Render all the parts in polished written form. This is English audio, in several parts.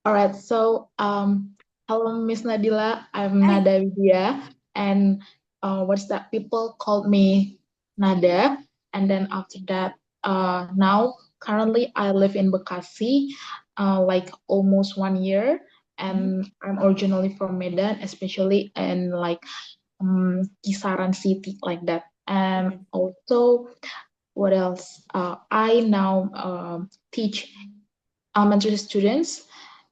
All right, hello, Miss Nadila. I'm Hi. Nada Widya, and what's that? People called me Nada, and then after that, now currently I live in Bekasi, like almost 1 year, Mhm. and I'm originally from Medan, especially in like Kisaran City, like that. And Mhm. also, what else? I now teach elementary students,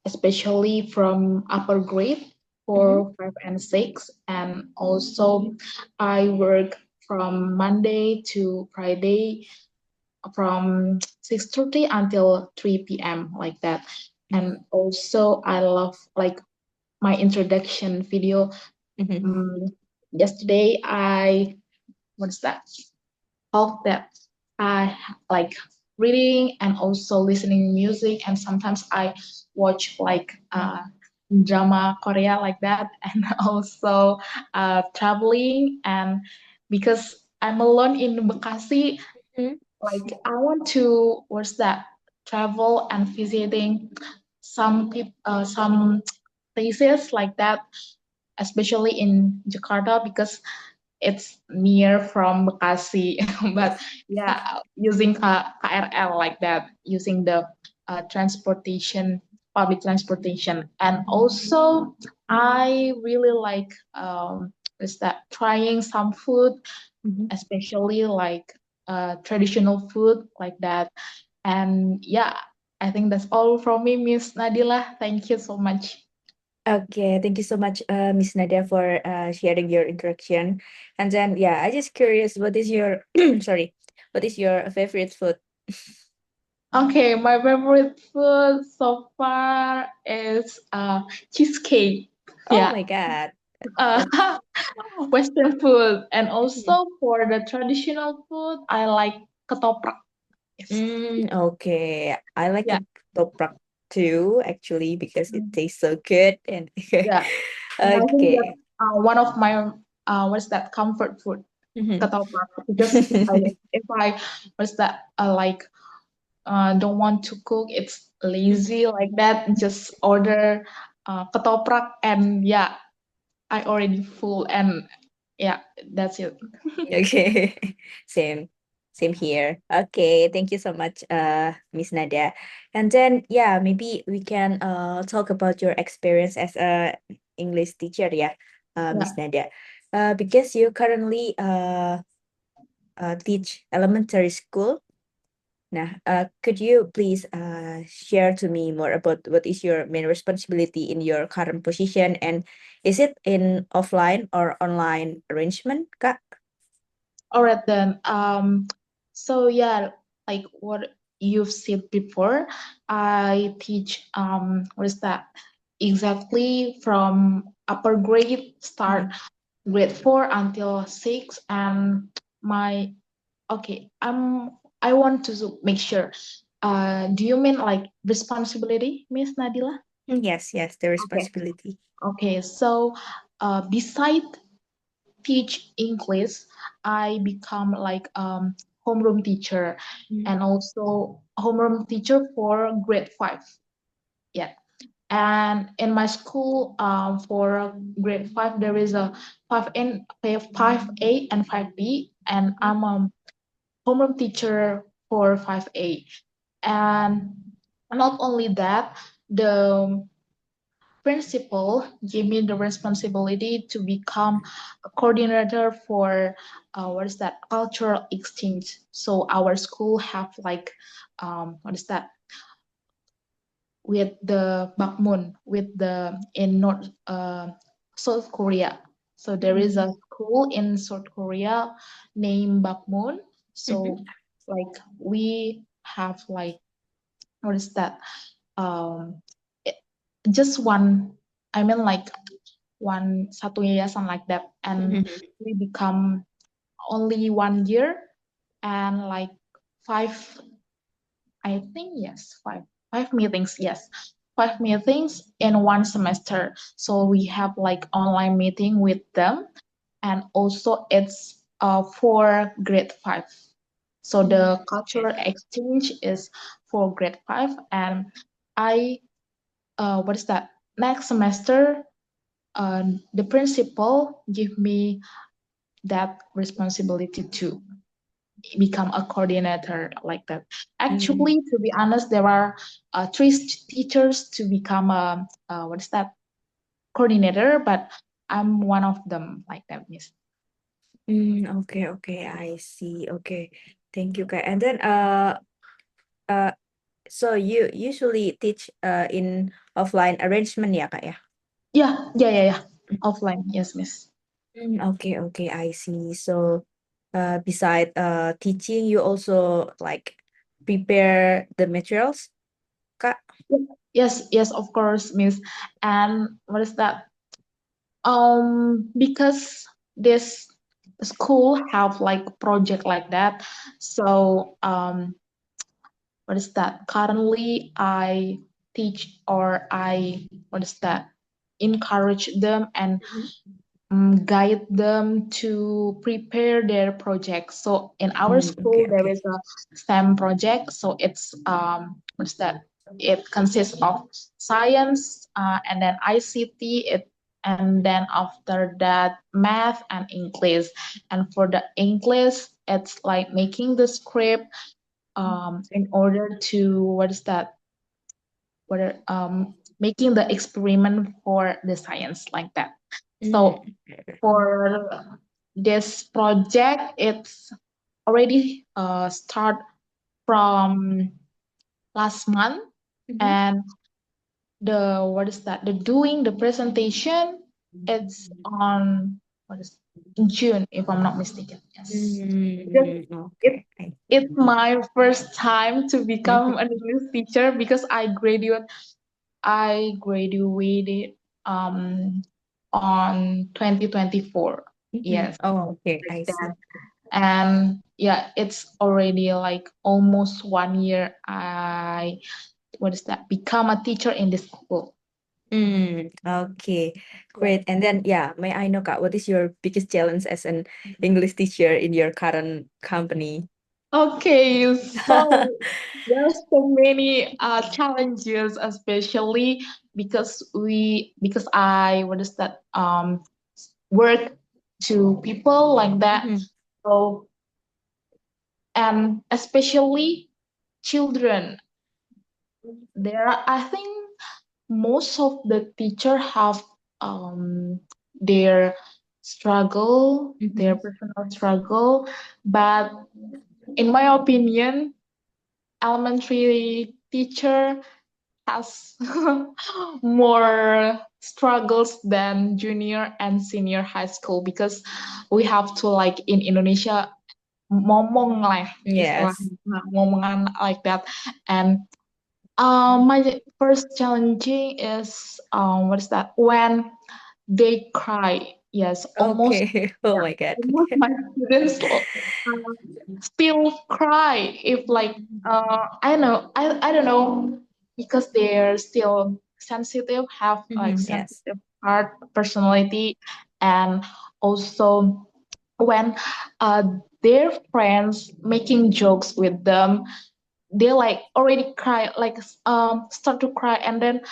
especially from upper grade Mhm. 4, 5, and 6. And also, I work from Monday to Friday from 6:30 until 3 p.m. like that. Mhm. And also, I love like my introduction video. Mhm. Yesterday, I what's that? Hope that I like reading and also listening music, and sometimes I watch like drama Korea like that, and also traveling. And because I'm alone in Bekasi, Mhm. like I want to what's that, travel and visiting some places like that, especially in Jakarta because it's near from Bekasi. But yeah, using KRL like that, using the public transportation. And also, I really like is that trying some food, Mhm. especially like traditional food like that. And yeah, I think that's all from me, Miss Nadila. Thank you so much. Okay, thank you so much, Miss Nadia, for sharing your introduction. And then, yeah, I just curious, what is your sorry, what is your favorite food? Okay, my favorite food so far is cheesecake. Oh Yeah, my God. uh, That's Western food, and Mhm. also for the traditional food, I like ketoprak. Yes. Okay. I like Yeah. a toprak too, actually, because it Mm, tastes so good. And yeah, and I think that's okay. one of my what's that, comfort food, Mhm. ketoprak. Because if I what's that, like don't want to cook, it's lazy like that, just order ketoprak, and yeah, I already full, and yeah, that's it. Okay. Same. Same here. Okay, thank you so much, Miss Nadia. And then yeah, maybe we can talk about your experience as a English teacher, yeah, Yeah. Miss Nadia. Because you currently teach elementary school. Now, could you please share to me more about what is your main responsibility in your current position, and is it in offline or online arrangement, Kak? All right then. So yeah, like what you've said before, I teach what is that? Exactly from upper grade, start Mhm. grade 4 until 6. And my okay, I want to make sure. Do you mean like responsibility, Miss Nadila? Yes, yes, the Okay. responsibility. Okay, so beside teach English, I become like homeroom teacher, Mhm. and also homeroom teacher for grade 5. Yeah, and in my school, for grade 5, there is a 5A and 5B, and I'm a homeroom teacher for 5A. And not only that, the principal gave me the responsibility to become a coordinator for what is that, cultural exchange. So our school have like what is that, with the Bakmun, with the in North South Korea. So there is Mhm. a school in South Korea named Bakmun. Mhm. So like we have like what is that, um it- just one, I mean like one satu yayasan like that, and Mhm. we become only 1 year, and like five, I think, yes, five meetings, yes, 5 meetings in one semester. So we have like online meeting with them, and also it's for grade 5. So Mhm. the cultural exchange is for grade 5, and I what is that? Next semester, the principal give me that responsibility to become a coordinator like that. Mm, Actually, to be honest, there are three teachers to become a what is that, coordinator, but I'm one of them like that, Miss. okay, okay, I see. Okay, thank you, Kak. And then uh, so you usually teach in offline arrangement ya, Kak ya? Yeah, yeah, yeah, yeah. Offline, yes, Miss. Okay, okay, I see. So, beside teaching, you also like prepare the materials, Kak? Yes, yes, of course, Miss. And what is that? Because this school have like project like that, so what is that? Currently, I teach or I what is that? Encourage them and guide them to prepare their projects. So in our school, Okay, there okay. is a STEM project. So it's what's that? It consists of science and then ICT. And then after that, math and English. And for the English, it's like making the script in order to what is that? Making the experiment for the science like that. So Mm, for this project, it's already start from last month, mhm. and the what is that? The doing the presentation, it's on what is in June, if I'm not mistaken. Yes, because it Okay. it's my first time to become Mhm, an English teacher because I graduated um on 2024. mhm. Yes, Oh, okay, like I that. see. And yeah, it's already like almost 1 year I what is that become a teacher in this school. Okay, Yeah. great. And then, yeah, may I know, Kak, what is your biggest challenge as an English teacher in your current company? Okay, so there's so many challenges, especially because I what is that work to people like that. Mhm. So and especially children, there are, I think most of the teacher have their struggle, their Mhm. personal struggle, but in my opinion, elementary teacher has more struggles than junior and senior high school because we have to like in Indonesia ngomong lah Yes. istilahnya, ngomongan like that. And my first challenging is what is that? When they cry. Yes, almost, Okay. Oh yeah, my God. almost my students still cry if like I don't know because they're still sensitive, have like Yes. sensitive heart personality, and also when uh their friends making jokes with them, they like already cry, like start to cry, and then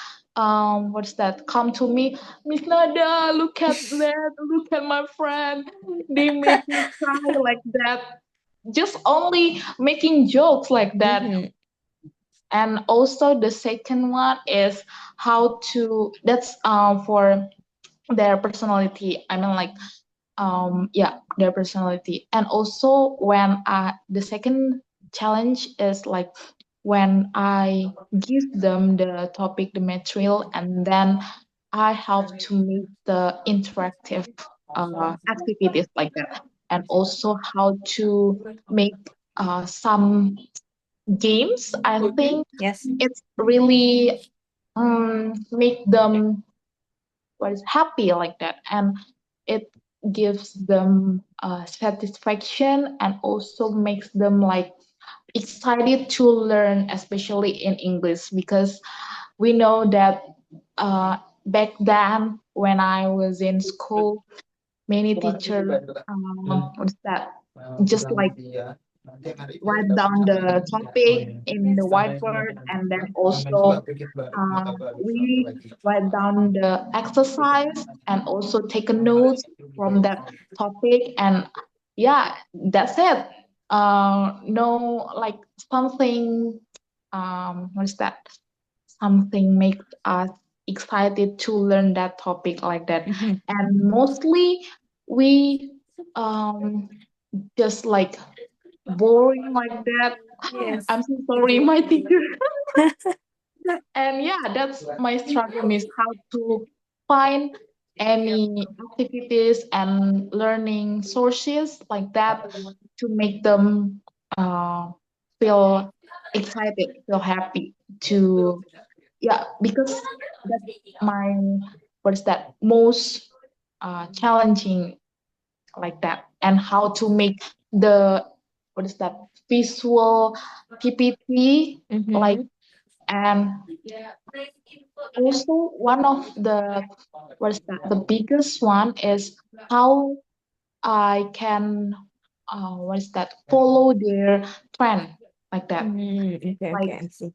what's that? Come to me, Miss Nada, look at that, look at my friend, they make me cry like that. Just only making jokes like that. Mhm. And also the second one is how to that's for their personality. I mean like yeah, their personality. And also when the second challenge is like when I give them the topic, the material, and then I have to make the interactive activities like that, and also how to make some games. I think Yes. it's really make them what is happy like that, and it gives them satisfaction and also makes them like excited to learn, especially in English, because we know that back then when I was in school, many teachers what's that just like write down the topic in the whiteboard, and then also we write down the exercise and also take a notes from that topic. And yeah, that's it. No, like something, what is that? Something makes us excited to learn that topic like that. Mhm. And mostly we um just like boring like that. Yes. I'm so sorry, my teacher. And yeah, that's my struggle, miss, how to find any activities and learning sources like that to make them uh, feel excited, feel happy to, yeah, because that's my, what is that, most challenging like that, and how to make the, what is that, visual PPT like. Mm-hmm. And also one of the, what is that, the biggest one is how I can what is that, follow their trend like that. Mm, okay, Like okay, I see.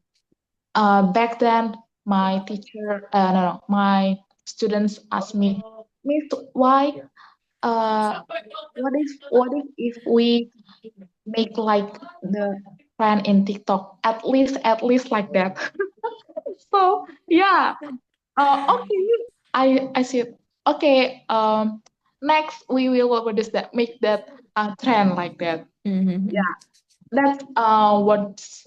back then my teacher no, my students asked me, Miss, why what if we make like the trend in TikTok, at least like that. So yeah. Okay, I see. Okay. Next we will, what is that? Make that trend like that. Mm-hmm. Yeah, that's what's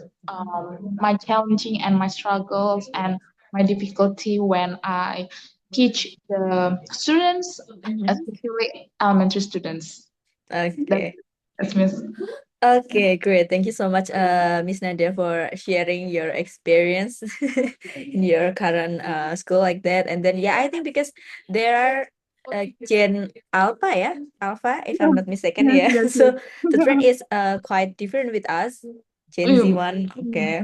my challenging and my struggles and my difficulty when I teach the students, Mm-hmm. especially elementary students. That's Okay. that's Miss. Okay, great. Thank you so much, Miss Nadia, for sharing your experience in your current school like that. And then, yeah, I think because there are Gen Alpha, yeah, Alpha, if I'm not mistaken, Yes, yeah. yes, yes. So the trend is quite different with us, Gen Z Mm. one. Mm. Okay.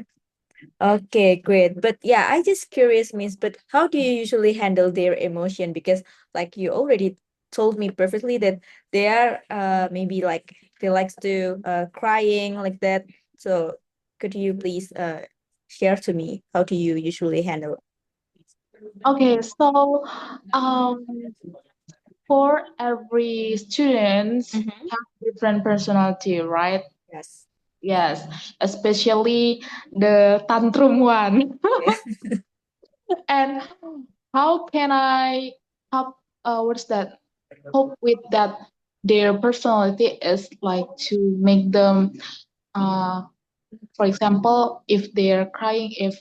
Okay, great. But yeah, I just curious, Miss, but how do you usually handle their emotion? Because like you already told me perfectly that they are maybe like they likes to crying like that. So could you please share to me how do you usually handle? Okay, so um, for every students Mm-hmm. have different personality, right? Yes. Yes, especially the tantrum one. Yeah. And how can I help? What's that? Cope with that. Their personality is like to make them uh, for example, if they're crying, if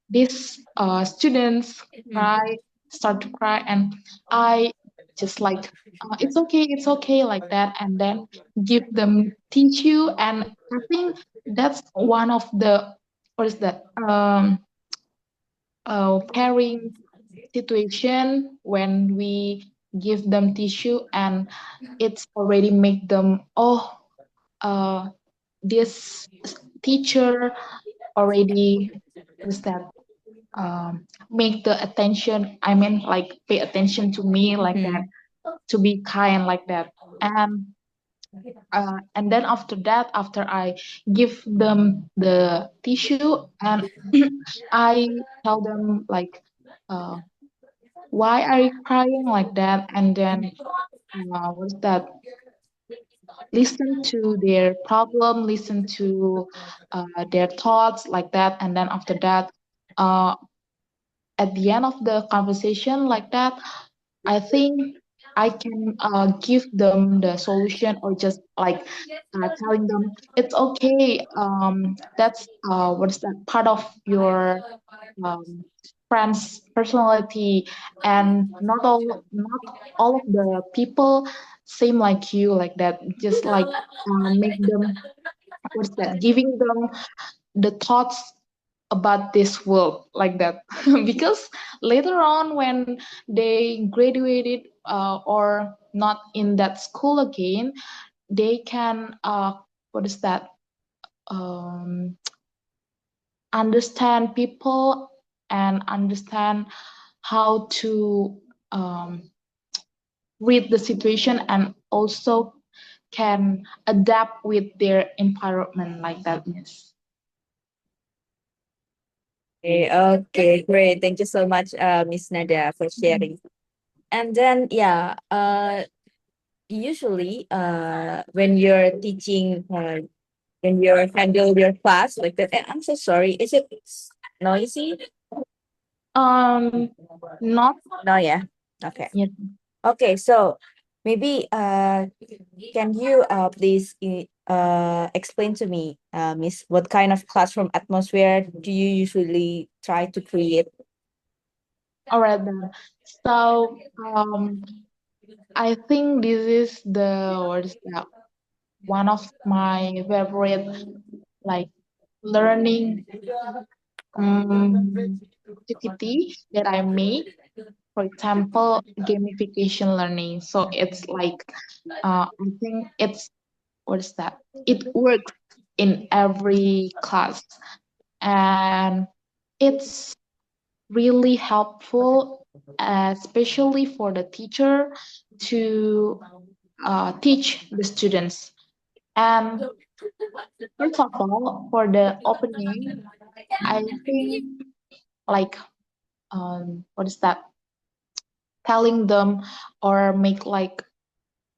these students Mhm. cry, start to cry, and I just like, it's okay, like that, and then give them tissue. And I think that's one of the, what is that, caring situation when we give them tissue and it's already make them, oh, uh, this teacher already, what is that, make the attention, I mean like pay attention to me like that, Mhm. to be kind like that. And then after that, after I give them the tissue, and I tell them like, uh, why are you crying like that, and then what's that, listen to their problem, listen to their thoughts like that. And then after that, uh, at the end of the conversation like that, I think I can give them the solution, or just like telling them it's okay. That's what is that, part of your um, friend's personality, and not all of the people same like you like that. Just like make them, what's that, giving them the thoughts about this world like that. Because later on when they graduated or not in that school again, they can what is that, um, understand people and understand how to um, read the situation, and also can adapt with their environment like that, Miss. Okay, great. Thank you so much, Miss Nada, for Mhm. sharing. And then, yeah, usually, when you're teaching, when you're handle your class like that, and I'm so sorry, is it noisy? Um, Not No, yeah. Okay. yet. Okay, so maybe can you please explain to me, Miss, what kind of classroom atmosphere do you usually try to create? All right then. So, I think this is the what is that? One of my favorite like learning activity that I make. For example, gamification learning. So it's like, I think it's what is that? It works in every class, and it's really helpful, especially for the teacher to teach the students. And first of all, for the opening, I think like what is that? Telling them or make like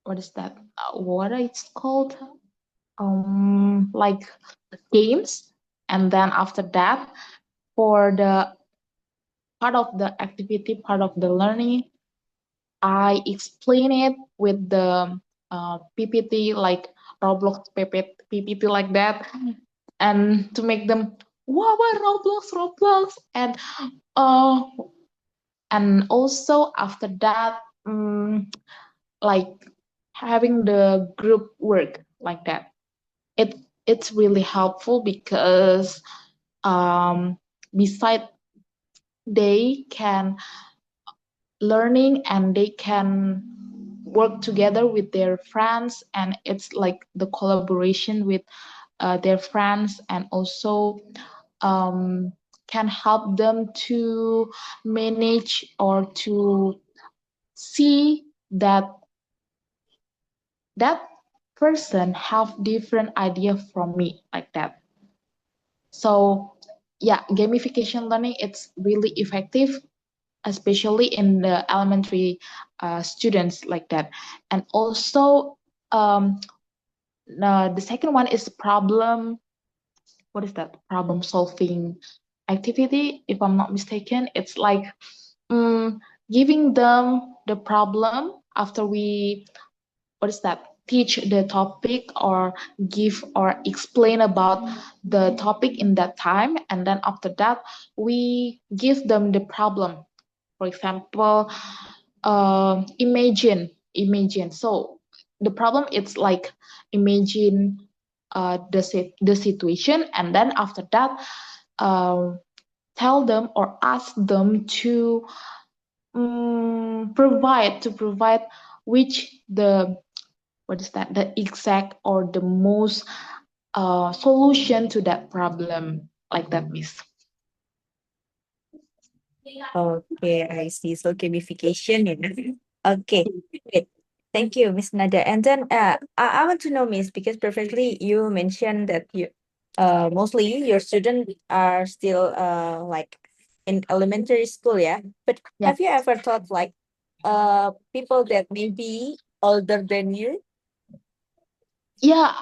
what is that? What it's called? Like games, and then after that, for the part of the activity, part of the learning, I explain it with the PPT, like Roblox PPT like that, and to make them wow, wow, Roblox, Roblox, uh, and also after that, like having the group work like that. It it's really helpful because beside they can learning and they can work together with their friends, and it's like the collaboration with their friends, and also um, can help them to manage or to see that that person have different idea from me like that. So yeah, gamification learning it's really effective, especially in the elementary students like that. And also, um, the second one is problem. What is that? Problem solving activity. If I'm not mistaken, it's like um, giving them the problem after we what is that? Teach the topic or give or explain about the topic in that time, and then after that we give them the problem. For example, imagine. So the problem it's like imagine the situation, and then after that, uh, tell them or ask them to provide which the what is that the exact or the most solution to that problem like that, Miss. Okay, I see. So gamification, you know. Okay, great. Thank you, Miss Nada. And then I want to know, Miss, because perfectly you mentioned that you mostly your students are still like in elementary school, yeah. But Yeah. have you ever thought like people that may be older than you? Yeah,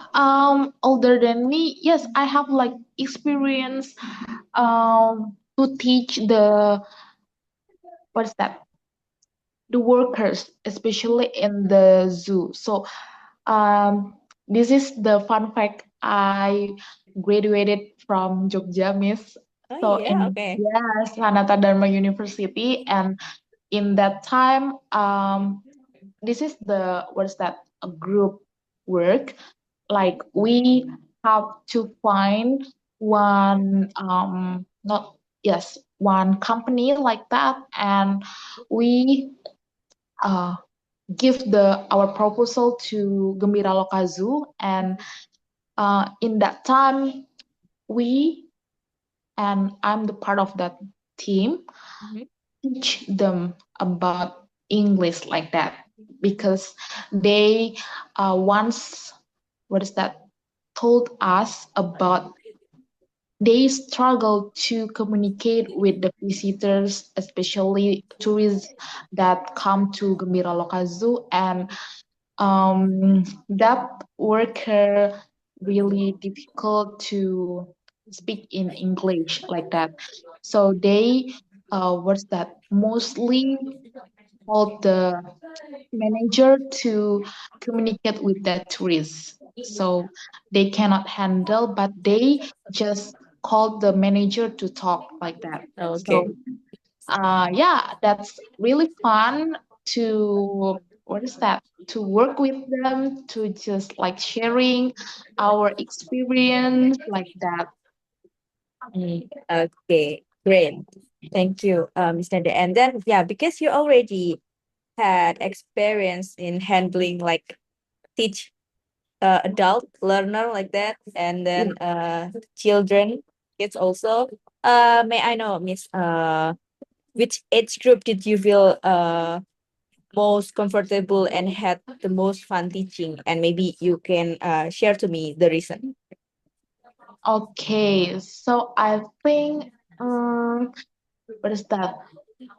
older than me, yes, I have like experience to teach the what is that the workers, especially in the zoo. So this is the fun fact. I graduated from Jogja, Miss. Oh So yeah, in okay. yes, Hanata Dharma University, and in that time, this is the what is that a group work. Like we have to find one not yes one company like that, and we uh give the our proposal to Gembira Lokazu, and in that time we and I'm the part of that team Mhm. teach them about English like that. because they once, what is that, told us about they struggle to communicate with the visitors, especially tourists that come to Gembira Loka Zoo, and that worker really difficult to speak in English like that. So they, what's that? Mostly called the manager to communicate with the tourists. So they cannot handle, but they just called the manager to talk like that. So Okay. yeah, that's really fun to, what is that? To work with them, to just like sharing our experience like that. Okay, great. Thank you, Ms. Nanda. And then, yeah, because you already had experience in handling like teach adult learner like that, and Yeah. then children, kids also. May I know, Miss, which age group did you feel most comfortable and had the most fun teaching? And maybe you can share to me the reason. Okay, so I think, what is that?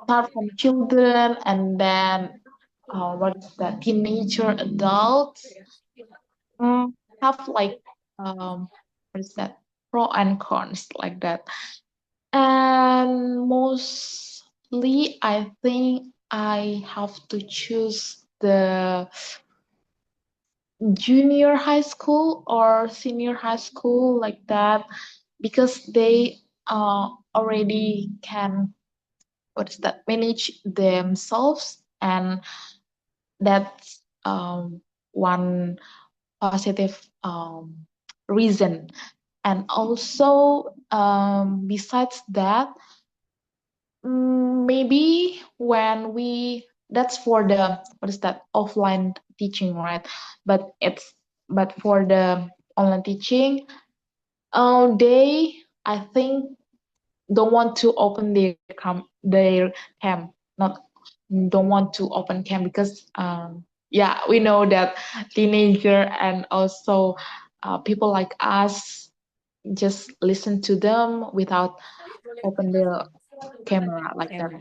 Start from children and then what is that? Teenager, adults. Mm, have like what is that? Pro and cons like that. And mostly, I think I have to choose the junior high school or senior high school like that because they already can, what is that, manage themselves, and that's one positive reason. And also, besides that, maybe when we, that's for the, what is that, offline teaching, right? But it's, but for the online teaching, they, I think, don't want to open their cam, not don't want to open cam because yeah, we know that teenager and also people like us just listen to them without open the camera like that.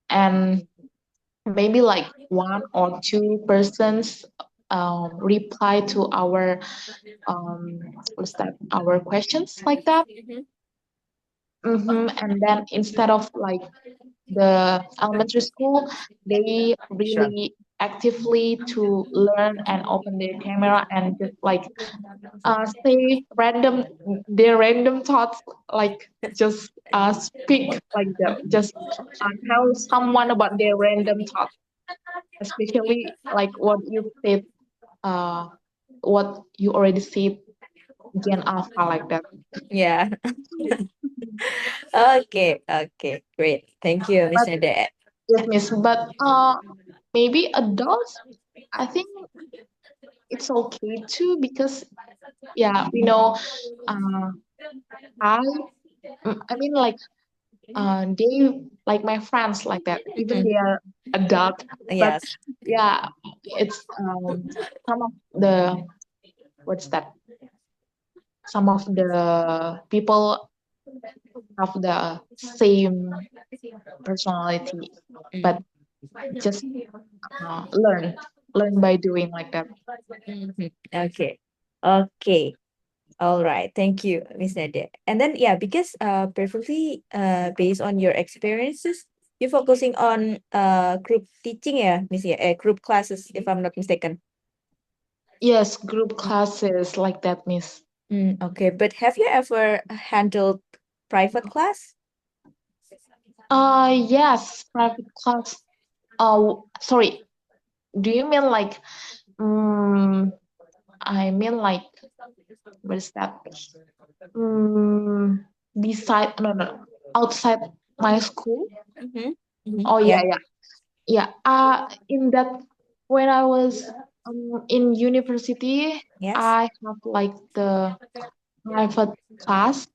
And maybe like one or two persons reply to our what's that, our questions like that. And then instead of like the elementary school, they Sure. really actively to learn and open their camera and just like say random, their random thoughts, like just speak like that, just tell someone about their random thoughts, especially like uh what you already said, Gen Alpha like that. Yeah. Okay. Okay. Great. Thank you, Miss But Nada. yes, miss, but maybe adults, I think it's okay too because yeah, we know uh I I mean like they like my friends like that, even they are adult, but Yes. yeah, it's some of the, what's that, some of the people have the same personality, but just learn, learn by doing like that. Mhm. Okay. Okay. All right. Thank you, Miss Nadia. And then yeah, because perfectly based on your experiences, you're focusing on group teaching, yeah, Miss, yeah, group classes, if I'm not mistaken. Yes, group classes like that, miss. Okay, but have you ever handled private class? Yes, private class. Oh, sorry, do you mean like um I mean like, what is that, um beside, no, no, outside my school? Mm-hmm. Mm-hmm. Oh yeah, Yeah. yeah, yeah. In that, when I was in university, Yes. I have like the private class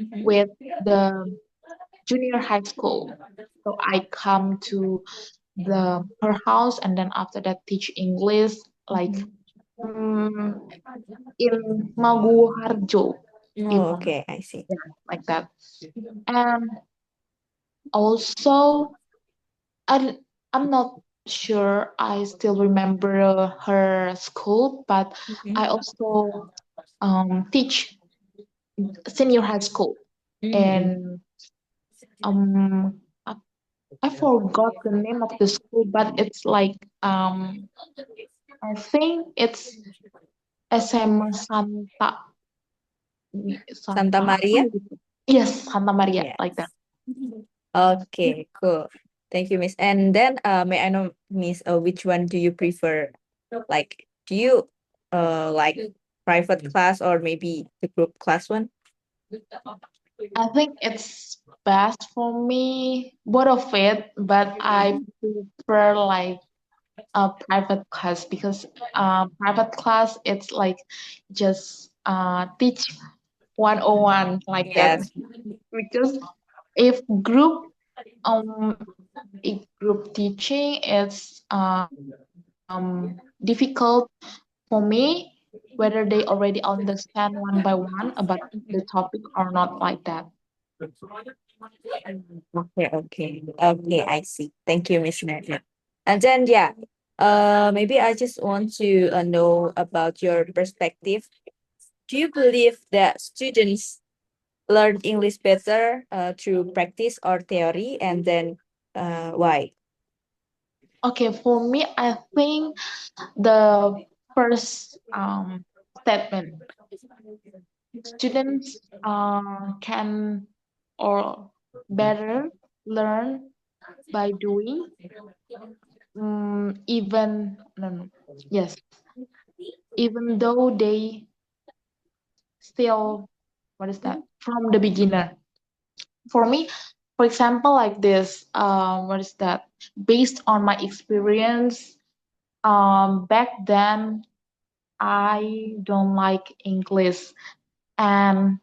Mm-hmm. with the junior high school. So I come to the her house, and then after that teach English like um, in Maguwarjo, if Oh, okay, I see. yeah, like that. And also, I I'm not sure I still remember her school, but I Mhm. also teach senior high school, Mm-mm. and I, I forgot the name of the school, but it's like I think it's SMA Santa Santa apa Maria? gitu. Yes, Santa Maria, like that. Yes. Okay, cool. Thank you, Miss. And then may I know, Miss, which one do you prefer? Like, do you like private class or maybe the group class one? I think it's best for me, both of it, but I prefer like a private class because private class it's like just teach 101 like that. Yes. Because if group if group teaching is difficult for me, whether they already understand one by one about the topic or not, like that. Okay, okay. Okay, I see. Thank you, Miss Nadia. And then yeah, maybe I just want to know about your perspective. Do you believe that students learn English better through practice or theory? And then why? Okay, for me, I think the first statement, students can or better learn by doing, even no, no, yes, even though they still, what is that, from the beginner. For me, for example, like this, what is that, based on my experience, back then I don't like English. And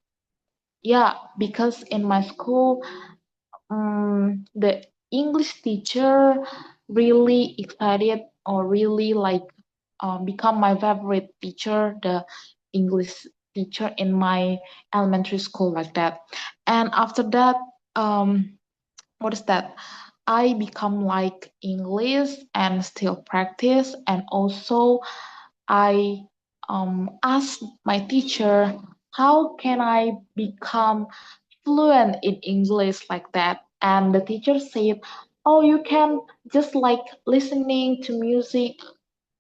yeah, because in my school, the English teacher really excited or really like become my favorite teacher, the English teacher in my elementary school, like that. And after that, what is that? I become like English and still practice, and also I asked my teacher, how can I become fluent in English, like that? And the teacher said, oh, you can just like listening to music,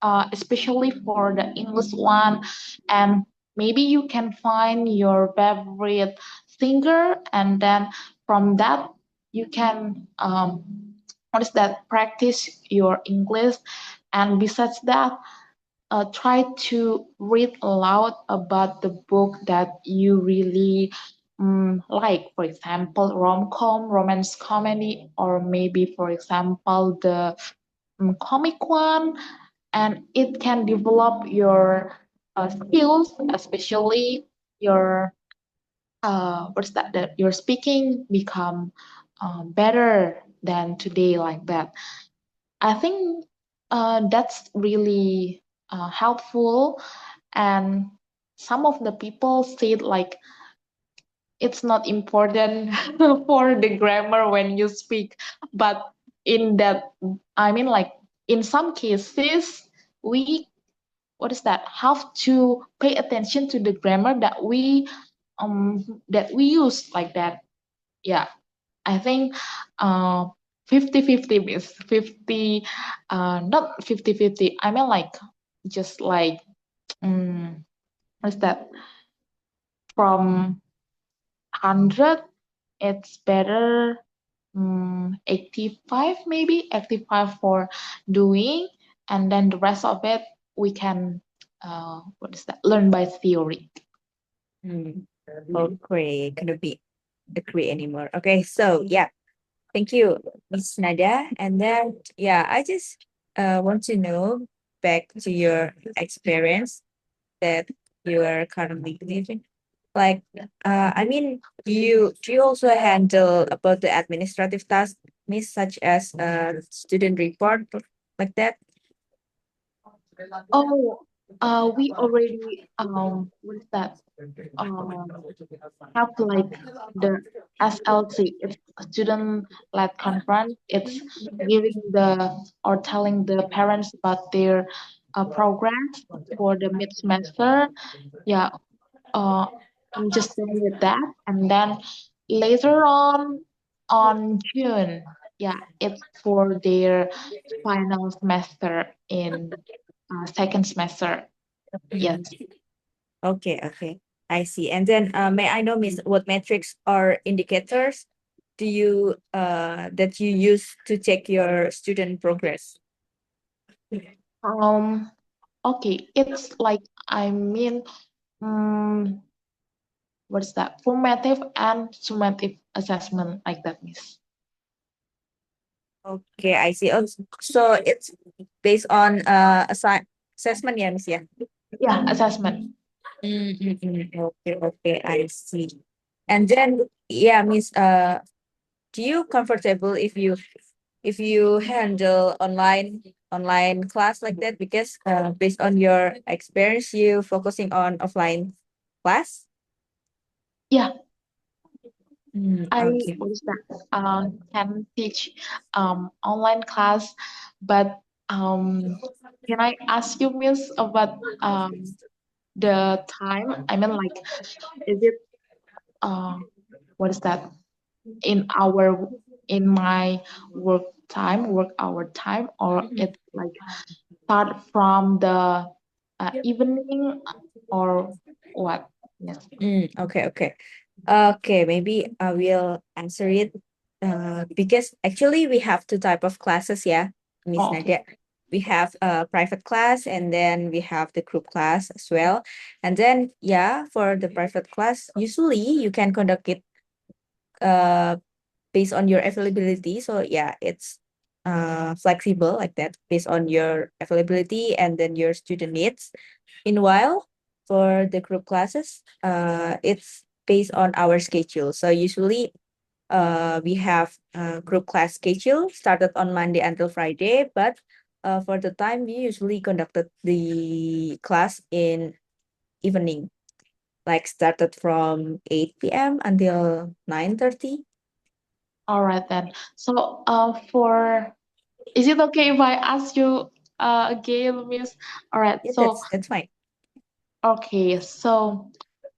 especially for the English one, and maybe you can find your favorite singer, and then from that you can what is that, practice your English. And besides that, try to read aloud about the book that you really like. For example, rom-com, romance comedy, or maybe, for example, the comic one. And it can develop your skills, especially your what's that, that your speaking become better than today, like that. I think that's really helpful. And some of the people said like it's not important for the grammar when you speak, but in that, I mean, like in some cases, we, what is that, have to pay attention to the grammar that we use, like that. Yeah, I think uh 50-50 means 50, not 50-50, I mean like just like what's that, from 100 it's better 85, maybe 85 for doing, and then the rest of it we can what is that, learn by theory. Mm. Okay, couldn't be agree anymore. Okay, so yeah, thank you, Miss Nada. And then yeah, I just want to know back to your experience that you are currently living. Like, I mean, do you also handle about the administrative task? Miss, such as student report like that? Oh, we already what is that? Um, have like the SLC. It's a student-led conference. It's giving the or telling the parents about their progress for the mid semester. Yeah, uh, I'm just done with that, and then later on June, yeah, it's for their final semester in second semester. Yes. Mm. Okay, okay. I see. And then may I know, Miss, what metrics or indicators do you that you use to check your student progress? Um. Okay. It's like I mean, um, what is that? Formative and summative assessment, like that, Miss. Okay, I see. Oh, so it's based on assessment, yeah, Miss, yeah. Yeah, assessment. Okay, okay, I see. And then yeah, Miss, do you comfortable if you handle online class like that, because based on your experience you focusing on offline class? Yeah, I Okay. what is that? Can teach online class, but can I ask you, Miss, about the time? I mean, like, is it uh what is that in our in my work hour time, or it's like start from the evening or what? Yes. Okay, okay. Okay, maybe I will answer it. Because actually we have two type of classes, yeah, Miss Oh, okay. Nadia. We have a private class and then we have the group class as well. And then yeah, for the private class, usually you can conduct it uh based on your availability. So yeah, it's flexible like that based on your availability and then your student needs. Meanwhile, for the group classes, it's based on our schedule. So usually we have a group class schedule started on Monday until Friday, but for the time we usually conducted the class in evening, like started from 8 p.m. until 9:30. All right then. So, for is it okay if I ask you again, Miss? All right. Yeah, So, that's fine. okay. So,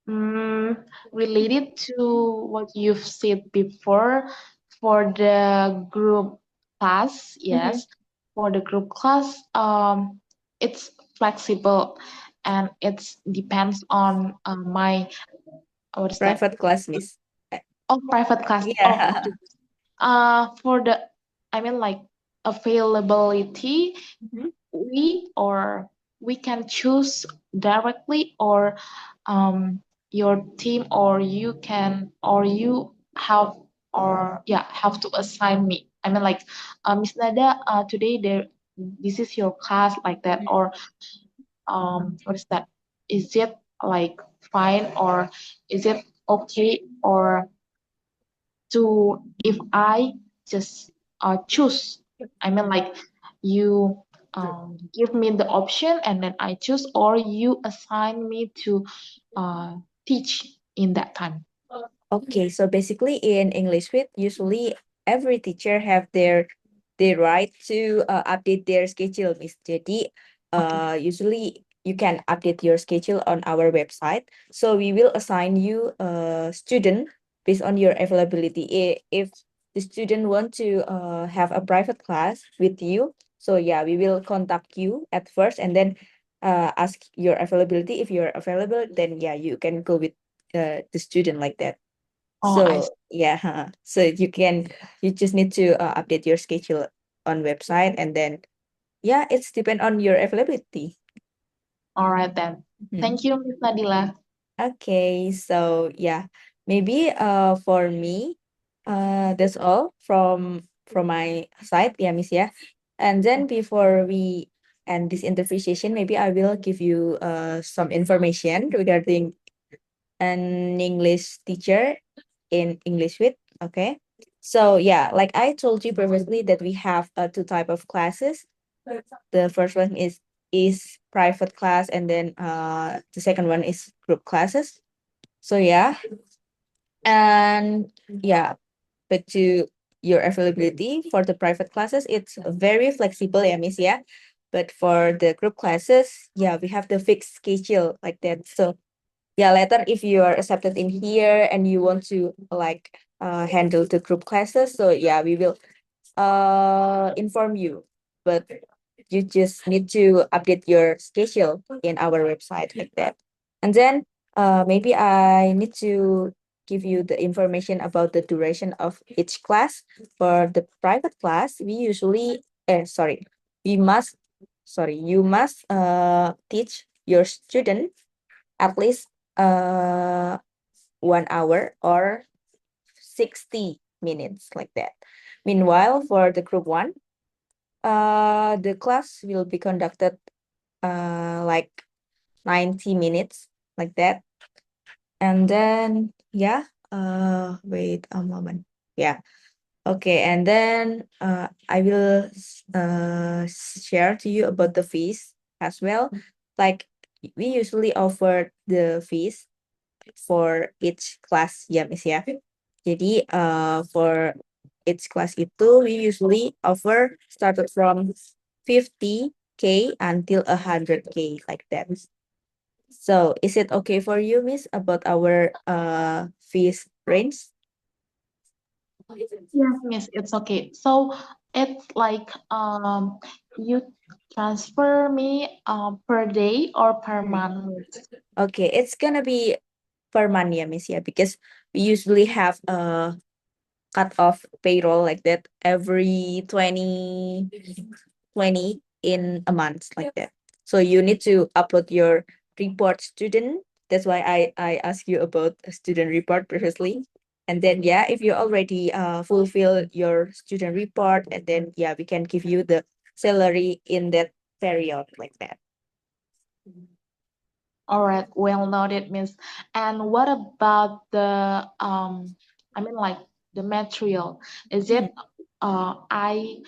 um, related to what you've said before, for the group class, Mhm. yes, for the group class, it's flexible, and it depends on my what is that? Private class, Miss. Oh, private class. Oh, Yeah. okay. For the, I mean, like availability, Mhm. or we can choose directly, or your team, or you can, or you have, or yeah, have to assign me. I mean, like, Miss Nada, today there, this is your class, like that, or what is that? Is it like fine, or is it okay, or to if I just choose. I mean, like, you give me the option and then I choose, or you assign me to uh, teach in that time. Okay, so basically in English with usually every teacher have their right to update their schedule, Miss. Jadi Okay. usually you can update your schedule on our website. So we will assign you a student based on your availability. If the student want to have a private class with you, so yeah, we will contact you at first and then ask your availability. If you're available, then yeah, you can go with the student like that. Oh, I see. So yeah, so you just need to update your schedule on website and then yeah, it's depend on your availability. All right then. Mhm. Thank you, Miss Nadila. Okay, so yeah, maybe for me, that's all from my side, yeah, Miss, yeah. And then before we end this interview session, maybe I will give you some information regarding an English teacher in English with, okay? So yeah, like I told you previously that we have two type of classes. The first one is private class, and then the second one is group classes. So yeah, and yeah, but to your availability for the private classes, it's very flexible, yeah, Miss. Yeah, but for the group classes, yeah, we have the fixed schedule like that. So yeah, later if you are accepted in here and you want to like handle the group classes, so yeah, we will inform you, but you just need to update your schedule in our website like that. And then maybe I need to give you the information about the duration of each class. For the private class, we usually sorry, we must sorry, you must teach your student at least 1 hour or 60 minutes like that. Meanwhile, for the group one, the class will be conducted like 90 minutes like that. And then yeah, wait a moment. Yeah. Okay, and then I will share to you about the fees as well. Like we usually offer the fees for each class ya Miss ya. Jadi for each class itu we usually offer started from 50K until 100K like that. So is it okay for you, Miss, about our fees range? Yes, miss, it's okay. So it's like you transfer me per day or per month, miss? Okay, it's gonna be per month, yeah, Miss, yeah, because we usually have a cut off payroll like that every 20 in a month like that. So you need to upload your report student. That's why I asked you about a student report previously. And then yeah, if you already fulfill your student report, and then yeah, we can give you the salary in that period like that. All right, well noted, miss. And what about the I mean like the material? Is it I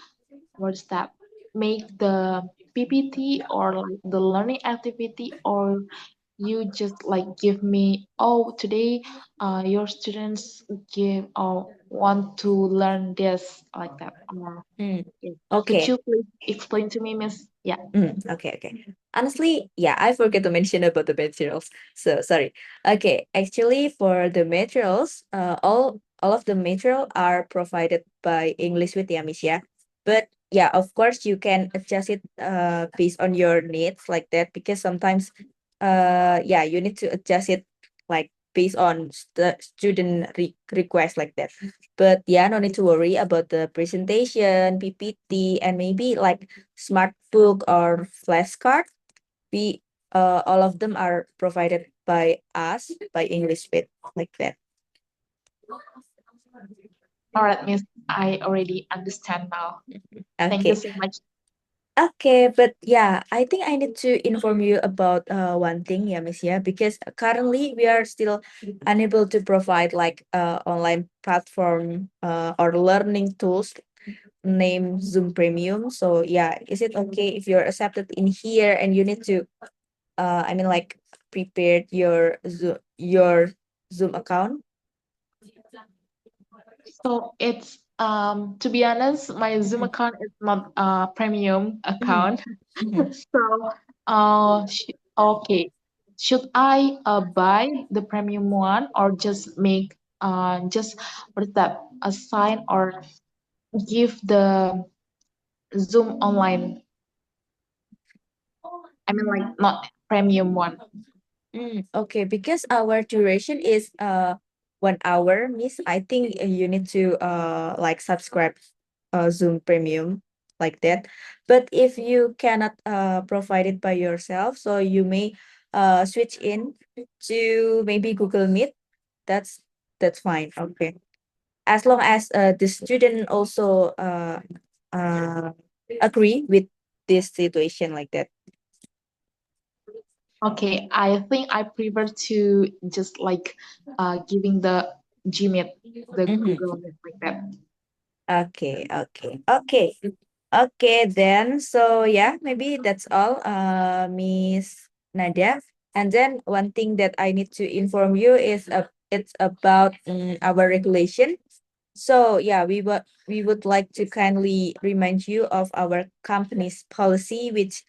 what's that? Make the PPT or like the learning activity, or you just like give me, oh, today your students give or want to learn this like that, or Mm, yeah. Could okay. you please explain to me, miss? Yeah. Okay, okay. Honestly, yeah, I forget to mention about the materials. So sorry. Okay, actually, for the materials, all of the material are provided by English with Yamisha. But yeah, of course, you can adjust it based on your needs like that, because sometimes yeah, you need to adjust it like based on student request like that. But yeah, no need to worry about the presentation, PPT, and maybe like smart book or flashcard. We all of them are provided by us by English Fit like that. All right, miss, I already understand now. Thank you Okay. so much. Okay, but yeah, I think I need to inform you about one thing, yeah, Miss, yeah, because currently we are still unable to provide like online platform or learning tools named Zoom Premium. So yeah, is it okay if you're accepted in here and you need to I mean like prepared your Zoom account? So it's to be honest, my Zoom account is not a premium Mhm, account. mhm. So okay, should I buy the premium one, or just make just what is that, assign or give the Zoom online? I mean like not premium one. Okay, because our duration is 1 hour, Miss. I think you need to like subscribe Zoom Premium like that. But if you cannot provide it by yourself, so you may switch in to maybe Google Meet. That's that's fine. Okay, as long as the student also uh agree with this situation like that. Okay, I think I prefer to just like giving the Gmeet, the Mhm. Google Meet like that. Okay, okay, okay. Okay, then so yeah, maybe that's all, Miss Nadia. And then one thing that I need to inform you is it's about our regulation. So yeah, we would like to kindly remind you of our company's policy, which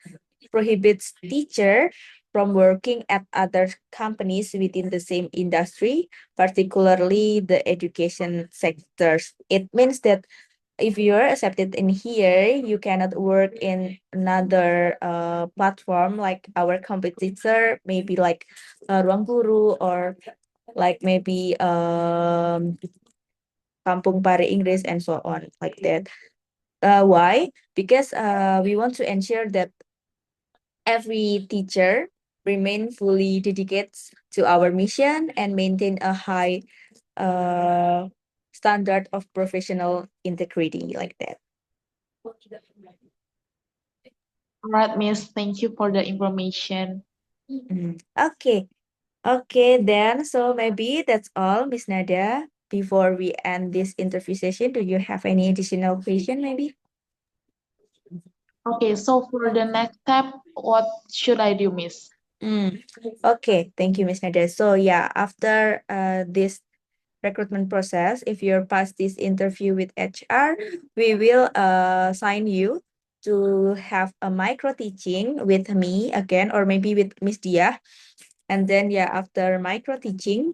prohibits teacher from working at other companies within the same industry, particularly the education sectors. It means that if you're accepted in here, you cannot work in another platform like our competitor, maybe like Ruang Guru, or like maybe Kampung Pare Inggris and so on like that. Why? Because we want to ensure that every teacher remain fully dedicated to our mission and maintain a high uh, standard of professional integrity like that. All right, Miss. Thank you for the information. Okay. Okay, then so maybe that's all, Miss Nada. Before we end this interview session, do you have any additional question maybe? Okay, so for the next step, what should I do, Miss? Mm. Okay, thank you, Miss Nada. So yeah, after this recruitment process, if you're past this interview with HR, we will assign you to have a micro teaching with me again, or maybe with Miss Dia. And then yeah, after micro teaching,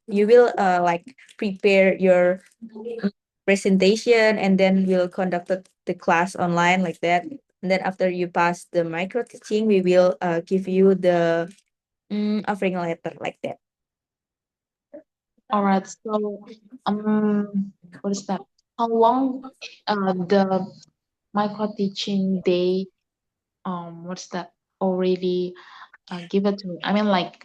you will like prepare your presentation, and then we'll conduct the class online like that. And then after you pass the micro teaching, we will give you the offering letter like that. All right, so what is that? How long the micro teaching day what's that already give it to me? I mean, like,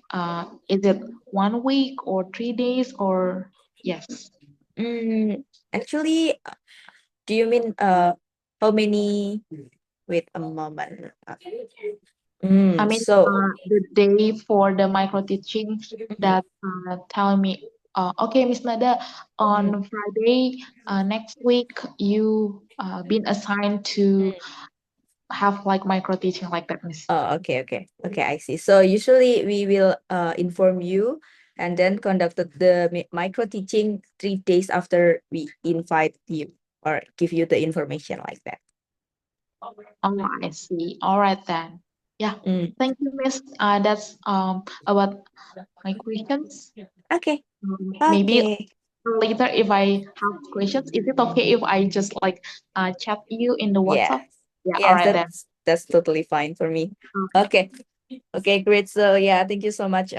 is it 1 week or 3 days or yes? Mm, actually, do you mean how many? Wait a moment. I mean, So the day for the micro teaching that tell me, okay, Miss Nada, on Friday next week you been assigned to have like micro teaching like that, Miss. oh, okay, okay, okay. I see. So usually we will inform you and then conducted the micro teaching 3 days after we invite you or give you the information like that. Oh, I see. All right then. Yeah. Mm, Thank you, Miss. That's about my questions. okay, Maybe okay. later if I have questions, is it okay if I just like chat you in the Yeah. WhatsApp? Yeah, all Yes, right then. that's totally fine for me. Okay. Okay. Okay, great. So yeah, thank you so much,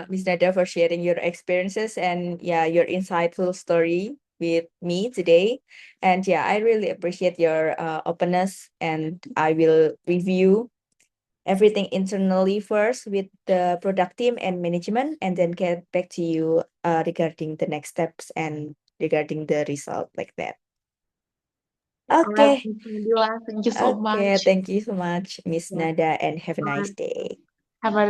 Miss Nada, for sharing your experiences and yeah, your insightful story with me today. And yeah, I really appreciate your openness, and I will review everything internally first with the product team and management, and then get back to you regarding the next steps and regarding the result like that. All right, Okay. Miss Nabila, thank you so Okay, much. thank you so much, Miss Yeah. Nada, and have a All nice right. day. Have a